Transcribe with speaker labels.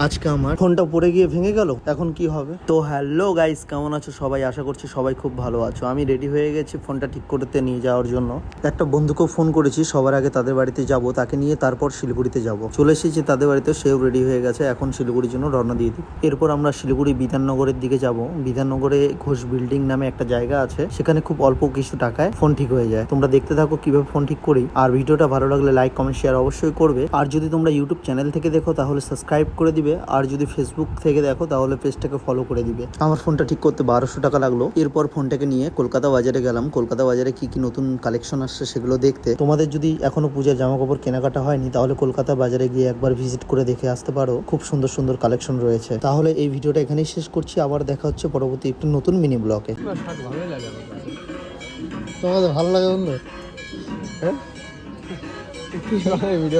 Speaker 1: আজকে আমার ফোনটা পড়ে গিয়ে ভেঙে গেল, এখন কি হবে? তো হ্যালো গাইস, কেমন আছো সবাই? আশা করছি সবাই খুব ভালো আছো। আমি রেডি হয়ে গেছি ফোনটা ঠিক করতে নিয়ে যাওয়ার জন্য। একটা বন্ধুকেও ফোন করেছি, সবার আগে তাদের বাড়িতে যাব, তাকে নিয়ে তারপর শিলিগুড়িতে যাব। চলে এসেছি তাদের বাড়িতে, সেও রেডি হয়ে গেছে, এখন শিলিগুড়ির জন্য রওনা দিয়ে দিই। এরপর আমরা শিলিগুড়ি বিধাননগরের দিকে যাব। বিধাননগরে ঘোষ বিল্ডিং নামে একটা জায়গা আছে, সেখানে খুব অল্প কিছু টাকায় ফোন ঠিক হয়ে যায়। তোমরা দেখতে থাকো কিভাবে ফোন ঠিক করি। আর ভিডিওটা ভালো লাগলে লাইক কমেন্ট শেয়ার অবশ্যই করবে। আর যদি তোমরা ইউটিউব চ্যানেল থেকে দেখো তাহলে সাবস্ক্রাইব করে দিবে, আর যদি ফেসবুক থেকে দেখো তাহলে পেজটাকে ফলো করে দিবে। আমার ফোনটা ঠিক করতে 1200 টাকা লাগলো। এরপর ফোনটাকে নিয়ে কলকাতা বাজারে গেলাম। কলকাতা বাজারে কি কি নতুন কালেকশন আসছে সেগুলো দেখতে। তোমাদের যদি এখনো পূজার জামা কাপড় কেনাকাটা হয়নি তাহলে কলকাতা বাজারে গিয়ে একবার ভিজিট করে দেখে আসতে পারো, খুব সুন্দর সুন্দর কালেকশন রয়েছে। তাহলে এই ভিডিওটা এখানেই শেষ করছি, আবার দেখা হচ্ছে পরবর্তী একটি নতুন মিনি ব্লগে। তোমাদের ভালো লাগে বন্ধু? হ্যাঁ ভিডিও